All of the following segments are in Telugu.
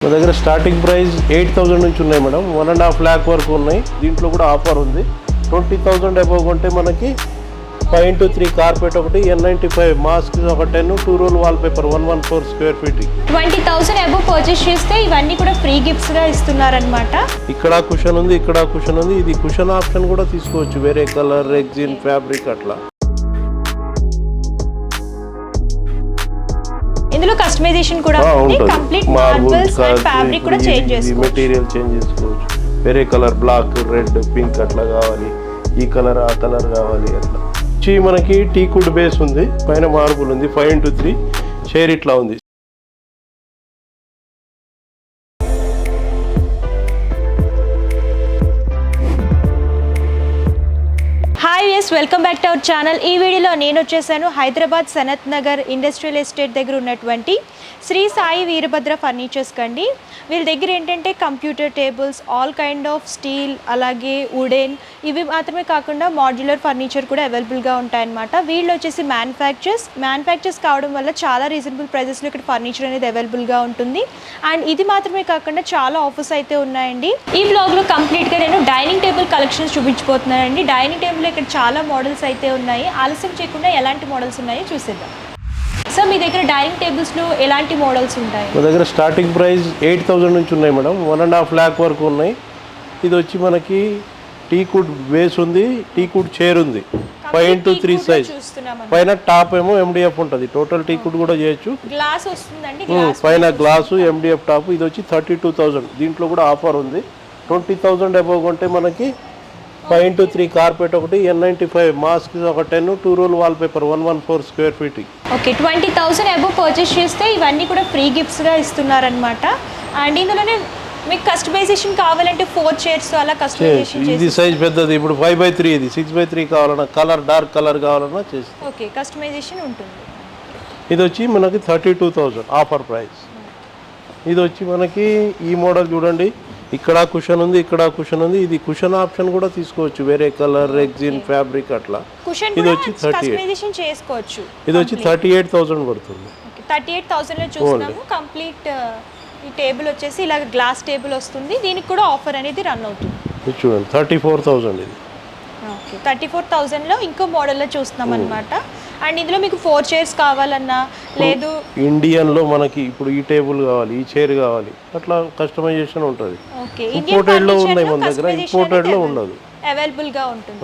మా దగ్గర స్టార్టింగ్ ప్రైస్ 8,000 నుంచి ఉన్నాయి మేడం. 1.5 lakh వరకు ఉన్నాయి. దీంట్లో కూడా ఆఫర్ ఉంది. 20,000 అబోవ్ కొంటే మనకి 5x3 కార్పెట్ ఒకటి, N95 మాస్క్ ఒక 10, 2 roll wall paper 114 square feet. 20,000 above purchase చేస్తే ఇవన్నీ కూడా ఫ్రీ గిఫ్ట్స్ గా ఇస్తున్నారన్నమాట. ఇక్కడ కుషన్ ఉంది, ఇక్కడ కుషన్ ఉంది. ఇది కుషన్ ఆప్షన్ కూడా తీసుకోవచ్చు, వేరే కలర్, రెగ్జిన్, ఫ్యాబ్రిక్ అట్లా. ఇందులో కస్టమైజేషన్ కూడా ఉంది. కంప్లీట్ మార్బుల్స్ అండ్ ఫ్యాబ్రిక్ కూడా చేంజ్ చేసుకోవచ్చు, మెటీరియల్ చేంజ్ చేసుకోవచ్చు. వేరే కలర్, బ్లాక్, రెడ్, పింక్ అట్లా కావాలి, ఈ కలర్ ఆ కలర్ కావాలి అట్లా. మనకి టీకుడ్ బేస్ ఉంది, పైన మార్బుల్ ఉంది, 5x3 చైర్ ఇట్లా ఉంది. హాయ్ ఎస్, welcome back to our channel. ఈ వీడియోలో నేను వచ్చేసాను హైదరాబాద్ సనత్ నగర్ ఇండస్ట్రియల్ ఎస్టేట్ దగ్గర ఉన్నటువంటి శ్రీ సాయి వీరభద్ర ఫర్నిచర్స్ కండి. వీళ్ళ దగ్గర ఏంటంటే computer tables, all kind of steel, అలాగే వుడెన్, ఇవి మాత్రమే కాకుండా మాడ్యులర్ ఫర్నిచర్ కూడా అవైలబుల్గా ఉంటాయన్నమాట. వీళ్ళు వచ్చేసి మ్యానుఫ్యాక్చర్స్ కావడం వల్ల చాలా రీజనబుల్ ప్రైజెస్లో ఇక్కడ ఫర్నిచర్ అనేది అవైలబుల్గా ఉంటుంది. అండ్ ఇది మాత్రమే కాకుండా చాలా ఆఫర్స్ అయితే ఉన్నాయండి. ఈ బ్లాగ్లో కంప్లీట్గా నేను డైనింగ్ టేబుల్ కలెక్షన్స్ చూపించబోతున్నానండి. డైనింగ్ టేబుల్ ఇక్కడ చాలా మోడల్స్ అయితే ఉన్నాయి. ఆలస్యం చేయకుండా ఎలాంటి మోడల్స్ ఉన్నాయో చూసేద్దాం. సో మీ దగ్గర డైనింగ్ టేబుల్స్లో ఎలాంటి మోడల్స్ ఉంటాయి? మా దగ్గర స్టార్టింగ్ ప్రైస్ 8,000 నుంచి ఉన్నాయి మేడం. 1.5 lakh వరకు ఉన్నాయి. ఇది వచ్చి మనకి టీకుడ్ బేస్ ఉంది, టీకుడ్ చైర్ ఉంది, 5x3 సైజ్. పైన టాప్ ఏమో MDF ఉంటుంది. టోటల్ టీకుడ్ కూడా చేయొచ్చు. గ్లాస్ వస్తుందండి, పైన గ్లాసు, MDF టాప్. ఇది వచ్చి 32,000. దీంట్లో కూడా ఆఫర్ ఉంది. 20,000 అబోవ్ కొంటే మనకి 5x3 కార్పెట్ ఒకటి, N95 మాస్క్ ఒక 10, 2 roll wall paper 114 square feet. Okay, 20,000 above purchase చేస్తే ఇవన్నీ కూడా ఫ్రీ గిఫ్ట్స్గా ఇస్తున్నారనమాట. అండ్ ఇందులోనే మీకు కస్టమైజేషన్ కావాలంటే 4 చైర్స్ అలా కస్టమైజేషన్ చేసి. ఇది సైజ్ పెద్దది, ఇప్పుడు 5x3, ఇది 6x3 కావాలన్నా, కలర్ డార్క్ కలర్ కావాలన్నా చేసి. ఓకే, కస్టమైజేషన్ ఉంటుంది. ఇది వచ్చి మనకి 32,000 ఆఫర్ ప్రైస్. ఇది వచ్చి మనకి ఈ మోడల్ చూడండి, ఇక్కడ కుషన్ ఉంది, ఇక్కడ కుషన్ ఉంది. ఇది కుషన్ ఆప్షన్ కూడా తీసుకోవచ్చు, వేరే కలర్, రెగ్జిన్, ఫ్యాబ్రిక్ అట్లా. ఇది వచ్చి 38 చేసుకోవచ్చు. ఇది వచ్చి 38,000 పడుతుంది. 38,000 లో చూస్తున్నాము. కంప్లీట్ ఈ టేబుల్ వచ్చేసి ఇలా గ్లాస్ టేబుల్ వస్తుంది. దీనికి కూడా ఆఫర్ అనేది రన్ అవుతుంది. ఇది చూడండి 34,000. ఇది ఓకే, 34,000 లో ఇంకో మోడల్లో చూస్తున్నాం అనమాట. అండ్ ఇందులో మీకు 4 చైర్స్ కావాలన్నా, లేదు ఇండియన్ లో మనకి ఇప్పుడు ఈ టేబుల్ కావాలి, ఈ చైర్ కావాలి, అట్లా కస్టమైజేషన్ ఉంటుంది. ఓకే, ఇంపోర్టెడ్ లో ఉన్నాయి మన దగ్గర, ఇంపోర్టెడ్ లో ఉండదు, అవైలబుల్ గా ఉంటుంది.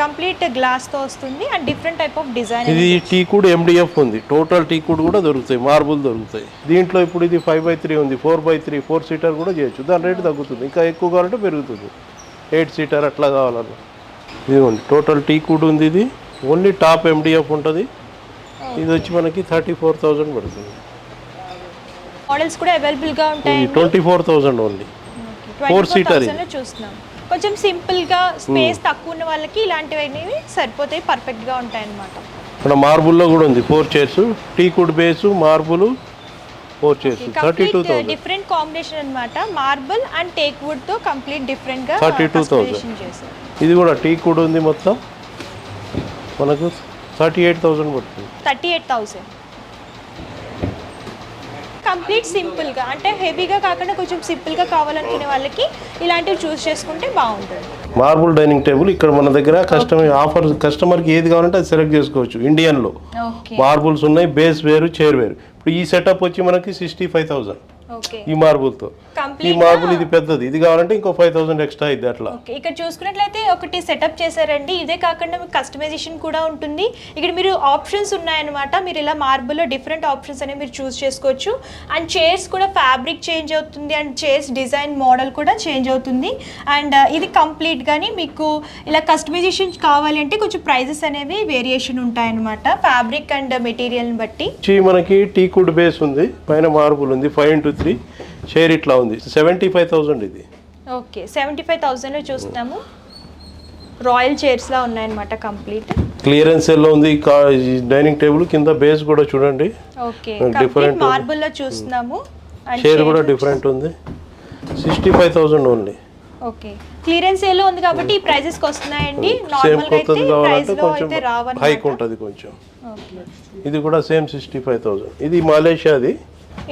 కంప్లీట్ గ్లాస్ తో వస్తుంది and different type of design. ఇది టీకుడ్ MDF ఉంది. టోటల్ టీకుడ్ కూడా దొరుకుతాయి, మార్బుల్ దొరుకుతాయి. దీంట్లో ఇప్పుడు ఇది 5x3 ఉంది, 4x3 4 సీటర్ కూడా చేయొచ్చు. దాని రేటు తగ్గుతుంది, ఇంకా ఎక్కువ కావాలంటే పెరుగుతుంది. 8 సీటర్ అట్లా కావాలన్నా. ఇదిగోండి టోటల్ టీకుడ్ ఉంది. ఇది ఓన్లీ టాప్ MDF ఉంటుంది. ఇది వచ్చి మనకి 34,000 పడుతుంది. మోడల్స్ కూడా అవైలబుల్ గా ఉంటాయి. 24,000 ఓన్లీ. 4 సీటర్ చూస్తున్నాం. కొంచెం సింపుల్ గా స్పేస్ తక్కువ ఉన్న వాళ్ళకి ఇలాంటివి సరిపోతాయి, పర్ఫెక్ట్ గా ఉంటాయి అన్నమాట. ఇక్కడ మార్బుల్లో కూడా ఉంది 4 chairs, టీకుడ్ base, marble 4 chairs. 32,000 different combination అన్నమాట. మార్బుల్ అండ్ టేక్ వుడ్ తో కంప్లీట్ డిఫరెంట్ గా 32,000 చేశారు. ఇది కూడా టీకుడ్ ఉంది. మొత్తం మనకు 38,000 పడుతుంది. 38,000 కంప్లీట్ సింపుల్ గా, అంటే హెవీగా కాకుండా కొంచెం సింపుల్ కావాలనుకునే వాళ్ళకి ఇలాంటివి చూస్ చేసుకుంటే బాగుంటుంది. మార్బుల్ డైనింగ్ టేబుల్ ఇక్కడ మన దగ్గర కస్టమర్కి ఏది కావాలంటే అది సెలెక్ట్ చేసుకోవచ్చు. ఇండియన్లో మార్బుల్స్ ఉన్నాయి, బేస్ వేరు, చైర్ వేరు. ఇప్పుడు ఈ సెటప్ వచ్చి మనకి 65,000 ఈ మార్బుల్తో. ఈ మార్బుల్ ఇది పెద్దది, ఇది కావాలంటే ఇంకో 5,000 ఎక్స్ట్రా అయింది అట్లా. ఇక్కడ చూసుకున్నట్లయితే ఒకటి సెటప్ చేశారండి. ఇదే కాకుండా మీకు కస్టమైజేషన్ కూడా ఉంటుంది. ఇక్కడ మీరు ఆప్షన్స్ ఉన్నాయన్నమాట. మీరు ఇలా మార్బుల్లో డిఫరెంట్ ఆప్షన్స్ అనేవి మీరు చూస్ చేసుకోవచ్చు. అండ్ చైర్స్ కూడా ఫ్యాబ్రిక్ చేంజ్ అవుతుంది, అండ్ చైర్స్ డిజైన్ మోడల్ కూడా చేంజ్ అవుతుంది. అండ్ ఇది కంప్లీట్ గానీ మీకు ఇలా కస్టమైజేషన్ కావాలి అంటే కొంచెం ప్రైజెస్ అనేవి వేరియేషన్ ఉంటాయన్నమాట, ఫ్యాబ్రిక్ అండ్ మెటీరియల్ని బట్టి. మనకి టీకుడ్ బేస్ ఉంది, పైన మార్బుల్ ఉంది, 5x3 చైర్ ఇట్లా ఉంది. 75,000 ఇది. ఓకే, 75,000 చూస్తున్నాము. రాయల్ చైర్స్ లా ఉన్నాయన్నమాట. కంప్లీట్ క్లియరెన్స్ లో ఉంది. డైనింగ్ టేబుల్ కింద బేస్ కూడా చూడండి, ఓకే, డిఫరెంట్ మార్బుల్ లో చూస్తున్నాము. చైర్ కూడా డిఫరెంట్ ఉంది. 65,000 ఓన్లీ. ఓకే, క్లియరెన్స్ సేల్ లో ఉంది కాబట్టి ఈ ప్రైజెస్ కి వస్తున్నాయండి. నార్మల్ గా అయితే ప్రైస్ లో అయితే రావన్నమాట, హైక్ ఉంటది కొంచెం. ఇది కూడా సేమ్ 65,000. ఇది మలేషియాది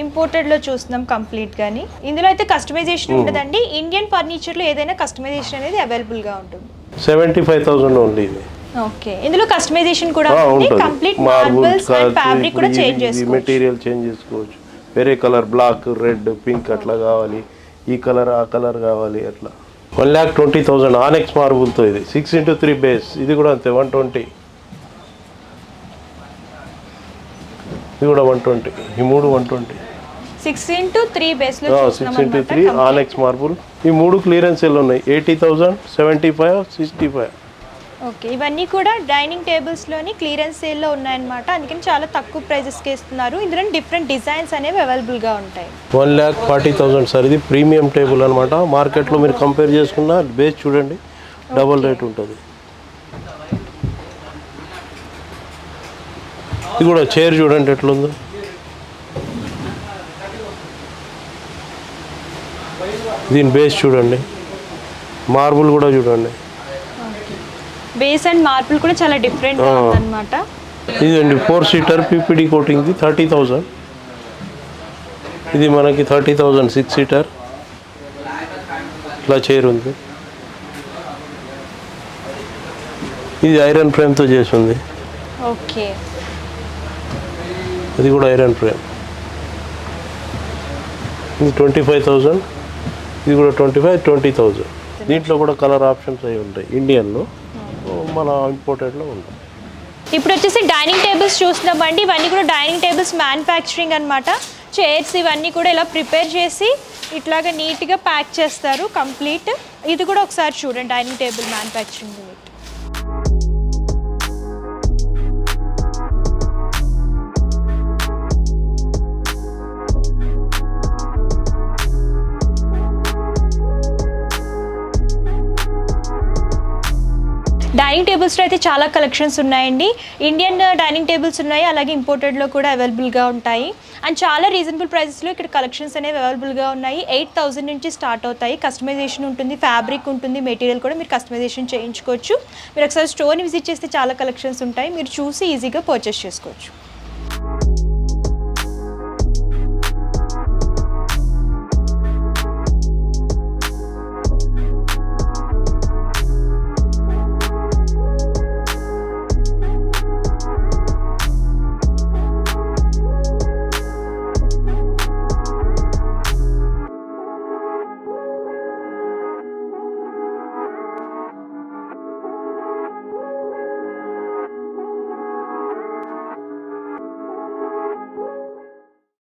ఇంపోర్టెడ్లో చూస్తున్నాం కంప్లీట్గాని. ఇందులో అయితే కస్టమైజేషన్ ఉంటుందండి. ఇండియన్ ఫర్నిచర్లో ఏదైనా కస్టమైజేషన్ అనేది అవైలబుల్గా ఉంటుంది. 75,000 ఓన్లీ ఇది. ఓకే, ఇందులో కస్టమైజేషన్ కూడా ఉంది. కంప్లీట్ మార్బుల్స్ అండ్ ఫ్యాబ్రిక్ కూడా చేంజ్ చేసుకోవచ్చు. మెటీరియల్ చేంజ్ చేసుకోవచ్చు. వేరే కలర్ బ్లాక్, రెడ్, పింక్ అట్లా కావాలి, ఈ కలర్ ఆ కలర్ కావాలి అట్లా. 1,20,000 ఆనెక్స్ మార్బుల్తో ఇది 6x3 బేస్. ఇది కూడా అంతే 120. ఇది కూడా 120. ఈ మూడు 120. 6x3 బేస్లో 6x3 ఆనెక్స్ మార్బుల్. ఈ మూడు క్లియరెన్స్ సేల్ ఉన్నాయి. 80,000, 75, 65. ఓకే, ఇవన్నీ కూడా డైనింగ్ టేబుల్స్లోని క్లియరెన్స్ సేల్లో ఉన్నాయన్నమాట. అందుకని చాలా తక్కువ ప్రైజెస్కి ఇస్తున్నారు. ఇందులో డిఫరెంట్ డిజైన్స్ అనేవి అవైలబుల్గా ఉంటాయి. 1,40,000 సార్. ఇది ప్రీమియం టేబుల్ అనమాట. మార్కెట్లో మీరు కంపేర్ చేసుకున్న బేస్ చూడండి, డబల్ రేట్ ఉంటుంది. ఇది కూడా చైర్ చూడండి ఎట్లుందో. దీని బేస్ చూడండి, మార్బుల్ కూడా చూడండి. బేస్ అండ్ మార్బుల్ కూడా చాలా డిఫరెంట్ అన్నమాట. ఇదండి 4 సీటర్ పీపీడీ కోటింగ్ది 30,000. ఇది మనకి 30,000 6 సీటర్. ఇట్లా చైర్ ఉంది. ఇది ఐరన్ ఫ్రేమ్తో చేసి ఉంది. ఓకే, ఇది కూడా ఐరన్ ఫ్రేమ్. ఇది 25,000. ఇది కూడా 25, 20,000. దీంట్లో కూడా కలర్ ఆప్షన్స్ అవి ఉంటాయి. ఇండియన్లో, మన ఇంపోర్టెడ్లో ఉంటాయి. ఇప్పుడు వచ్చేసి డైనింగ్ టేబుల్స్ చూస్తున్నామండి. ఇవన్నీ కూడా డైనింగ్ టేబుల్స్ మ్యానుఫ్యాక్చరింగ్ అనమాట. చైర్స్ ఇవన్నీ కూడా ఇలా ప్రిపేర్ చేసి ఇట్లాగా నీట్గా ప్యాక్ చేస్తారు కంప్లీట్. ఇది కూడా ఒకసారి చూడండి, డైనింగ్ టేబుల్ మ్యానుఫ్యాక్చరింగ్ యూనిట్. డైనింగ్ టేబుల్స్లో అయితే చాలా కలెక్షన్స్ ఉన్నాయండి. ఇండియన్ డైనింగ్ టేబుల్స్ ఉన్నాయి, అలాగే ఇంపోర్టెడ్లో కూడా అవైలబుల్గా ఉంటాయి. అండ్ చాలా రీజనబుల్ ప్రైసెస్లో ఇక్కడ కలెక్షన్స్ అనేవి అవైలబుల్గా ఉన్నాయి. 8,000 నుంచి స్టార్ట్ అవుతాయి. కస్టమైజేషన్ ఉంటుంది, ఫ్యాబ్రిక్ ఉంటుంది, మెటీరియల్ కూడా మీరు కస్టమైజేషన్ చేయించుకోవచ్చు. మీరు ఒకసారి స్టోర్ని విజిట్ చేస్తే చాలా కలెక్షన్స్ ఉంటాయి. మీరు చూసి ఈజీగా పర్చేస్ చేసుకోవచ్చు.